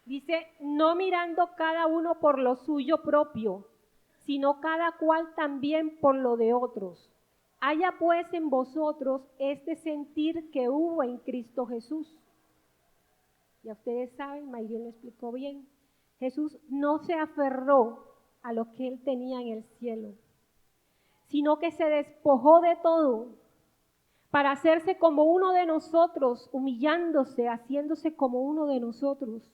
Dice, no mirando cada uno por lo suyo propio, sino cada cual también por lo de otros. Haya pues en vosotros este sentir que hubo en Cristo Jesús. Ya ustedes saben, Mayrín lo explicó bien. Jesús no se aferró a lo que él tenía en el cielo, sino que se despojó de todo para hacerse como uno de nosotros, humillándose, haciéndose como uno de nosotros.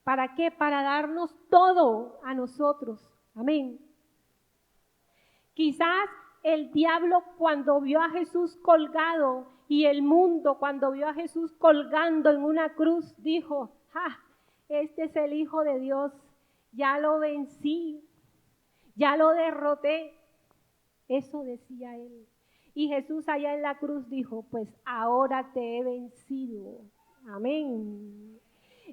¿Para qué? Para darnos todo a nosotros. Amén. Quizás el diablo cuando vio a Jesús colgado y el mundo cuando vio a Jesús colgando en una cruz dijo, este es el Hijo de Dios, ya lo vencí, ya lo derroté. Eso decía él. Y Jesús allá en la cruz dijo, pues ahora te he vencido. Amén.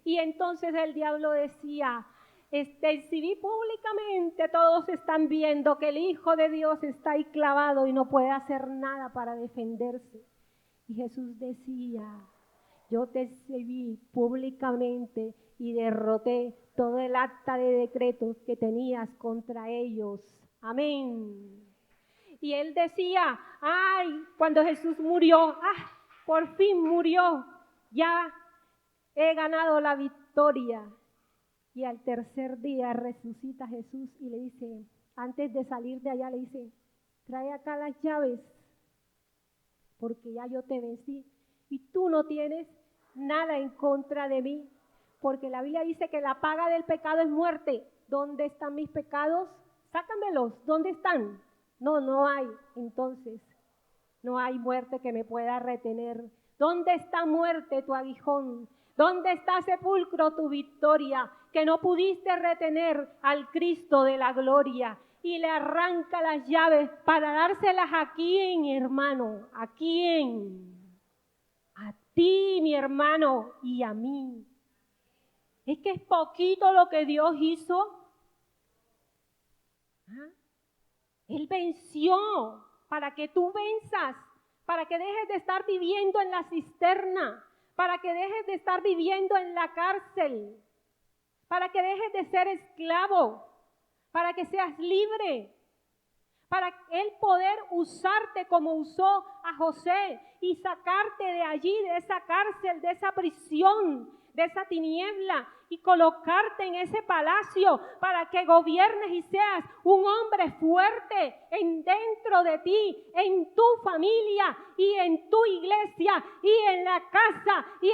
Y entonces el diablo decía, si vi públicamente, todos están viendo que el Hijo de Dios está ahí clavado y no puede hacer nada para defenderse. Y Jesús decía, yo te exhibí públicamente y derroté todo el acta de decretos que tenías contra ellos. Amén. Y él decía, cuando Jesús murió, por fin murió, ya he ganado la victoria. Y al tercer día resucita Jesús y le dice, antes de salir de allá le dice, trae acá las llaves, porque ya yo te vencí y tú no tienes nada en contra de mí, porque la Biblia dice que la paga del pecado es muerte. ¿Dónde están mis pecados? Sácamelos, ¿dónde están? No hay, entonces no hay muerte que me pueda retener. ¿Dónde está muerte tu aguijón? ¿Dónde está sepulcro tu victoria? Que no pudiste retener al Cristo de la gloria. Y le arranca las llaves para dárselas a quién, hermano, a quién, a ti, mi hermano, y a mí. Es que es poquito lo que Dios hizo. Él venció para que tú venzas, para que dejes de estar viviendo en la cisterna, para que dejes de estar viviendo en la cárcel, para que dejes de ser esclavo, para que seas libre, para Él poder usarte como usó a José y sacarte de allí, de esa cárcel, de esa prisión, de esa tiniebla y colocarte en ese palacio para que gobiernes y seas un hombre fuerte dentro de ti, en tu familia y en tu iglesia y en la casa y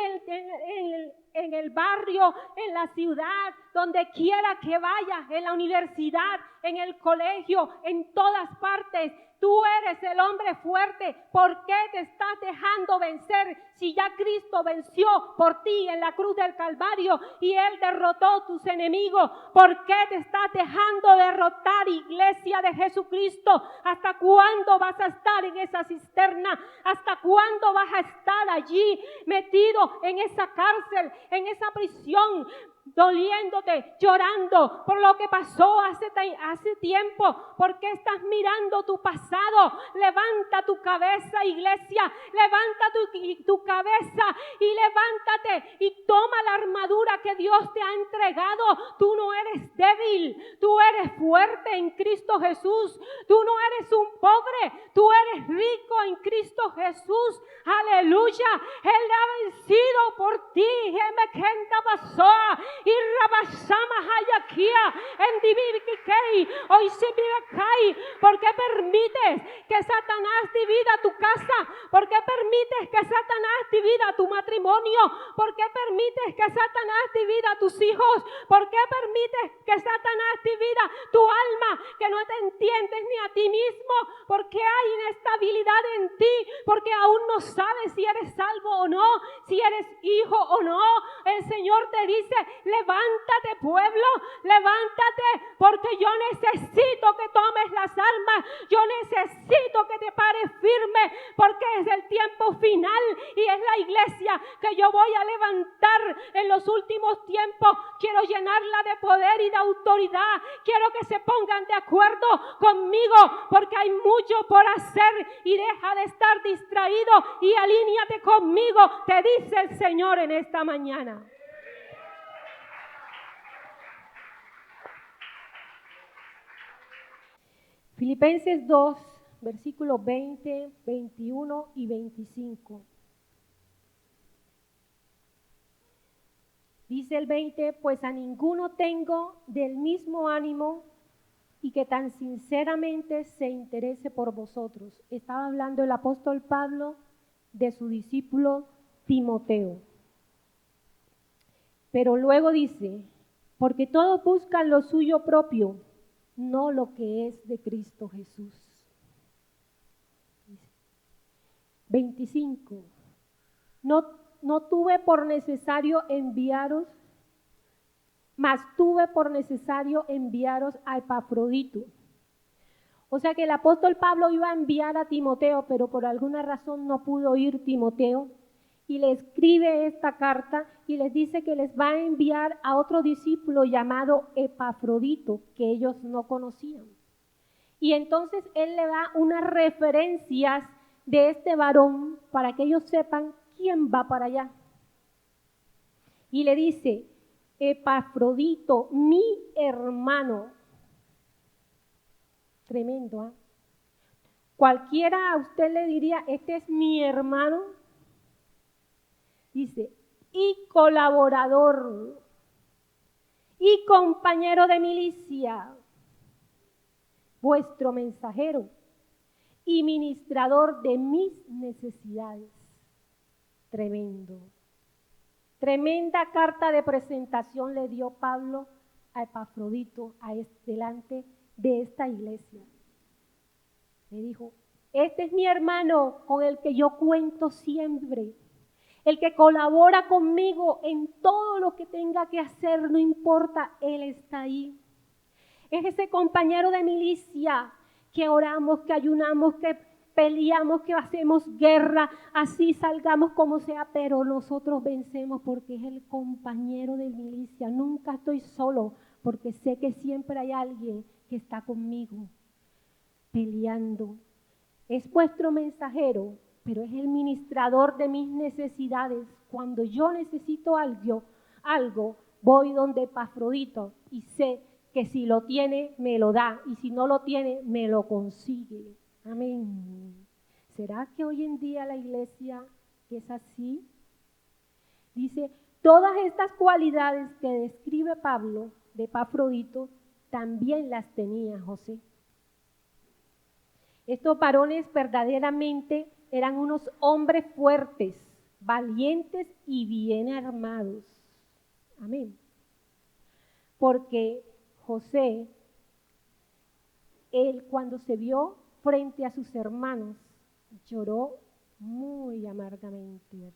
en el barrio, en la ciudad, donde quiera que vayas, en la universidad, en el colegio, en todas partes. Tú eres el hombre fuerte. ¿Por qué te estás dejando vencer si ya Cristo venció por ti en la cruz del Calvario y Él derrotó tus enemigos? ¿Por qué te estás dejando derrotar, iglesia de Jesucristo? ¿Hasta cuándo vas a estar en esa cisterna? ¿Hasta cuándo vas a estar allí metido en esa cárcel, en esa prisión? doliéndote, llorando por lo que pasó hace tiempo, porque estás mirando tu pasado. Levanta tu cabeza, iglesia, levanta tu cabeza y levántate y toma la armadura que Dios te ha entregado. Tú no eres débil, tú eres fuerte en Cristo Jesús. Tú no eres un pobre, tú eres rico en Cristo Jesús. Aleluya, Él ha vencido por ti. Y Rabasama Hayakia en Divikei, hoy se vive. ¿Por qué permites que Satanás divida tu casa? ¿Por qué permites que Satanás divida tu matrimonio? ¿Por qué permites que Satanás divida tus hijos? ¿Por qué permites que Satanás divida tu alma? Que no te entiendes ni a ti mismo, porque hay inestabilidad en ti, porque aún no sabes si eres salvo o no, si eres hijo o no. El Señor te dice: levántate, pueblo, levántate, porque yo necesito que tomes las armas, yo necesito que te pares firme, porque es el tiempo final y es la iglesia que yo voy a levantar en los últimos tiempos. Quiero llenarla de poder y de autoridad. Quiero que se pongan de acuerdo conmigo, porque hay mucho por hacer, y deja de estar distraído y alíñate conmigo, te dice el Señor en esta mañana. Filipenses 2, versículos 20, 21 y 25. Dice el 20: pues a ninguno tengo del mismo ánimo y que tan sinceramente se interese por vosotros. Estaba hablando el apóstol Pablo de su discípulo Timoteo. Pero luego dice: porque todos buscan lo suyo propio, no lo que es de Cristo Jesús. 25. No tuve por necesario enviaros, mas tuve por necesario enviaros a Epafrodito. O sea que el apóstol Pablo iba a enviar a Timoteo, pero por alguna razón no pudo ir Timoteo, y le escribe esta carta y les dice que les va a enviar a otro discípulo llamado Epafrodito, que ellos no conocían. Y entonces él le da unas referencias de este varón para que ellos sepan quién va para allá. Y le dice: Epafrodito, mi hermano. Tremendo, ¿eh? Cualquiera a usted le diría: este es mi hermano. Dice: y colaborador, y compañero de milicia, vuestro mensajero, y ministrador de mis necesidades. Tremendo. Tremenda carta de presentación le dio Pablo a Epafrodito delante de esta iglesia. Le dijo: este es mi hermano con el que yo cuento siempre, el que colabora conmigo en todo lo que tenga que hacer, no importa, él está ahí. Es ese compañero de milicia que oramos, que ayunamos, que peleamos, que hacemos guerra, así salgamos como sea, pero nosotros vencemos porque es el compañero de milicia. Nunca estoy solo porque sé que siempre hay alguien que está conmigo peleando. Es vuestro mensajero, pero es el ministrador de mis necesidades. Cuando yo necesito algo, voy donde Epafrodito y sé que si lo tiene, me lo da, y si no lo tiene, me lo consigue. Amén. ¿Será que hoy en día la iglesia es así? Dice: todas estas cualidades que describe Pablo de Epafrodito, también las tenía José. Estos varones verdaderamente eran unos hombres fuertes, valientes y bien armados. Amén. Porque José, él cuando se vio frente a sus hermanos, lloró muy amargamente,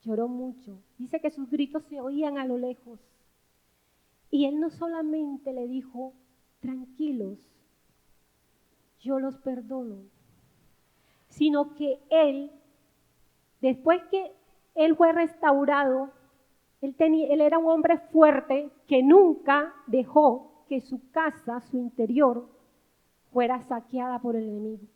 lloró mucho. Dice que sus gritos se oían a lo lejos. Y él no solamente le dijo: tranquilos, yo los perdono, sino que él, después que él fue restaurado, Él era un hombre fuerte que nunca dejó que su casa, su interior, fuera saqueada por el enemigo.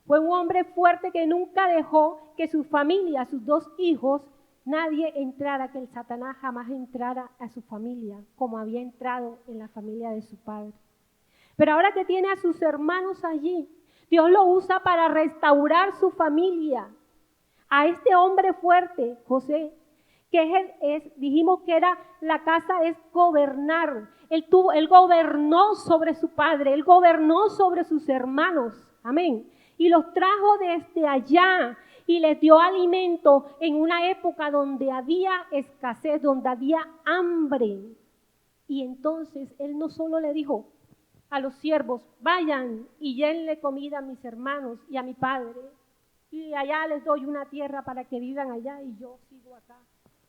Fue un hombre fuerte que nunca dejó que su familia, sus 2 hijos, nadie entrara, que el Satanás jamás entrara a su familia, como había entrado en la familia de su padre. Pero ahora que tiene a sus hermanos allí, Dios lo usa para restaurar su familia. A este hombre fuerte, José, que dijimos que era la casa es gobernar. Él gobernó sobre su padre, él gobernó sobre sus hermanos. Amén. Y los trajo desde allá y les dio alimento en una época donde había escasez, donde había hambre. Y entonces él no solo le dijo a los siervos, vayan y llévenle comida a mis hermanos y a mi padre, y allá les doy una tierra para que vivan allá y yo sigo acá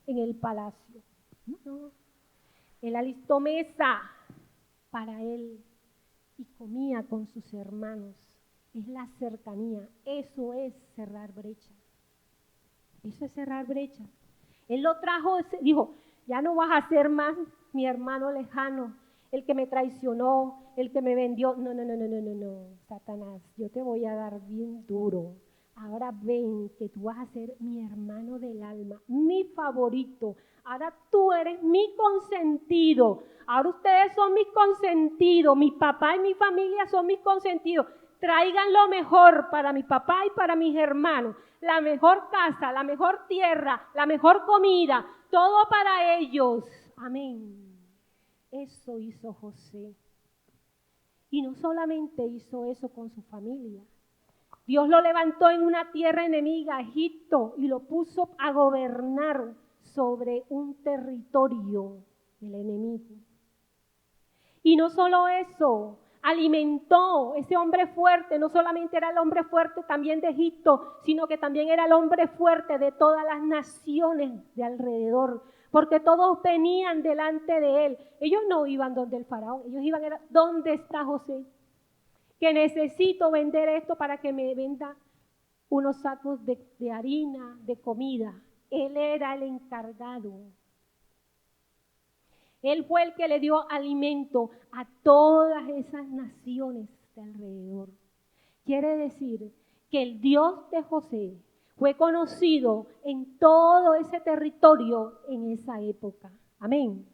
en el palacio. No, él alistó mesa para él y comía con sus hermanos. Es la cercanía, eso es cerrar brecha. Eso es cerrar brecha. Él lo trajo, dijo, ya no vas a ser más mi hermano lejano, el que me traicionó, el que me vendió. No, Satanás, yo te voy a dar bien duro. Ahora ven que tú vas a ser mi hermano del alma, mi favorito. Ahora tú eres mi consentido. Ahora ustedes son mis consentidos. Mi papá y mi familia son mis consentidos. Traigan lo mejor para mi papá y para mis hermanos. La mejor casa, la mejor tierra, la mejor comida. Todo para ellos. Amén. Eso hizo José. Y no solamente hizo eso con su familia. Dios lo levantó en una tierra enemiga, Egipto, y lo puso a gobernar sobre un territorio del enemigo. Y no solo eso, alimentó ese hombre fuerte, no solamente era el hombre fuerte también de Egipto, sino que también era el hombre fuerte de todas las naciones de alrededor, porque todos venían delante de él. Ellos no iban donde el faraón, ellos iban, ¿dónde está José? Que necesito vender esto para que me venda unos sacos de harina, de comida. Él era el encargado. Él fue el que le dio alimento a todas esas naciones de alrededor. Quiere decir que el Dios de José fue conocido en todo ese territorio en esa época. Amén.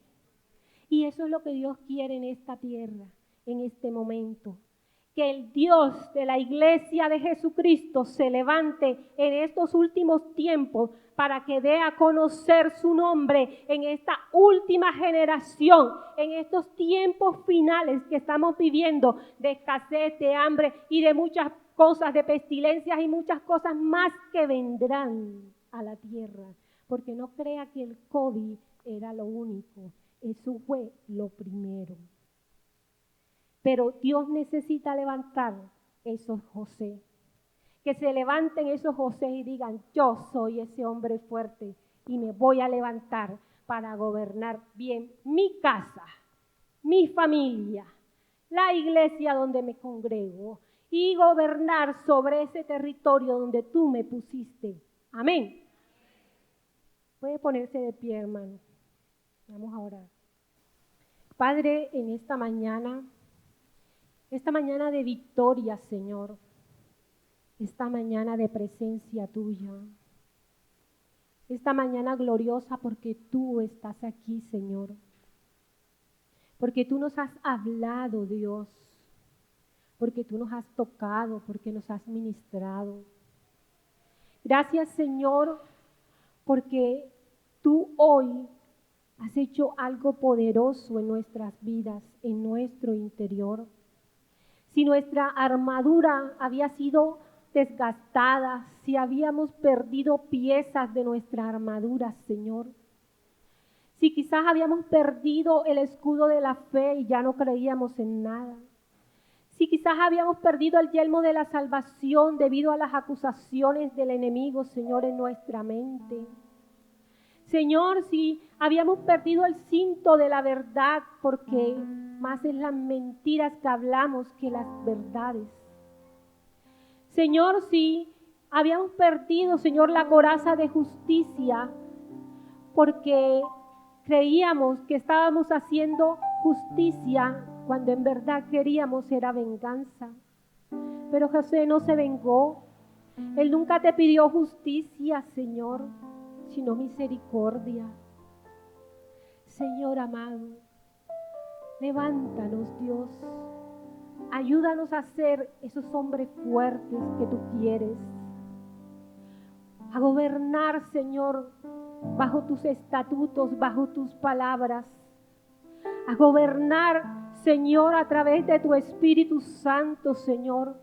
Y eso es lo que Dios quiere en esta tierra, en este momento. Que el Dios de la iglesia de Jesucristo se levante en estos últimos tiempos para que dé a conocer su nombre en esta última generación, en estos tiempos finales que estamos viviendo de escasez, de hambre y de muchas cosas, de pestilencias y muchas cosas más que vendrán a la tierra. Porque no crea que el COVID era lo único, eso fue lo primero. Pero Dios necesita levantar esos José. Que se levanten esos José y digan, yo soy ese hombre fuerte y me voy a levantar para gobernar bien mi casa, mi familia, la iglesia donde me congrego y gobernar sobre ese territorio donde tú me pusiste. Amén. Puede ponerse de pie, hermano. Vamos a orar. Padre, en esta mañana de victoria, Señor, esta mañana de presencia tuya, esta mañana gloriosa porque tú estás aquí, Señor, porque tú nos has hablado, Dios, porque tú nos has tocado, porque nos has ministrado. Gracias, Señor, porque tú hoy has hecho algo poderoso en nuestras vidas, en nuestro interior. Si nuestra armadura había sido desgastada, si habíamos perdido piezas de nuestra armadura, Señor. Si quizás habíamos perdido el escudo de la fe y ya no creíamos en nada. Si quizás habíamos perdido el yelmo de la salvación debido a las acusaciones del enemigo, Señor, en nuestra mente. Señor, si habíamos perdido el cinto de la verdad, porque más es las mentiras que hablamos que las verdades. Señor, si habíamos perdido, Señor, la coraza de justicia, porque Creíamos que estábamos haciendo justicia cuando en verdad queríamos era venganza. Pero José no se vengó. Él nunca te pidió justicia, Señor, sino misericordia. Señor amado, levántanos, Dios. Ayúdanos a ser esos hombres fuertes que tú quieres. A gobernar, Señor, bajo tus estatutos, bajo tus palabras. A gobernar, Señor, a través de tu Espíritu Santo, Señor.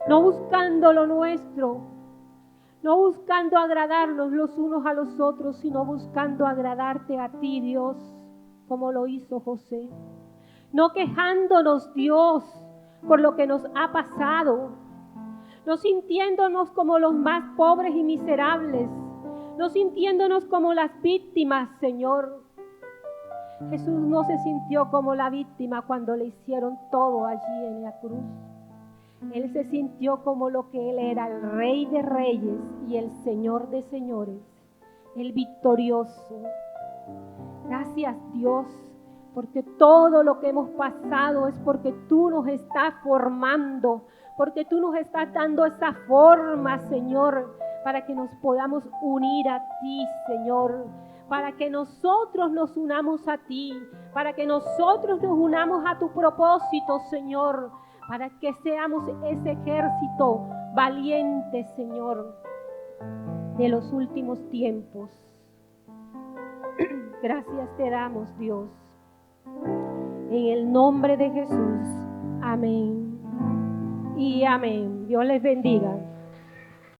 No buscando lo nuestro, no buscando agradarnos los unos a los otros, sino buscando agradarte a ti, Dios, como lo hizo José. No quejándonos, Dios, por lo que nos ha pasado, no sintiéndonos como los más pobres y miserables, no sintiéndonos como las víctimas, Señor. Jesús no se sintió como la víctima cuando le hicieron todo allí en la cruz. Él se sintió como lo que Él era, el Rey de Reyes y el Señor de Señores, el victorioso. Gracias, Dios, porque todo lo que hemos pasado es porque tú nos estás formando, porque tú nos estás dando esa forma, Señor, para que nos podamos unir a ti, Señor, para que nosotros nos unamos a ti, para que nosotros nos unamos a tu propósito, Señor, para que seamos ese ejército valiente, Señor, de los últimos tiempos. Gracias te damos, Dios. En el nombre de Jesús. Amén. Y amén. Dios les bendiga.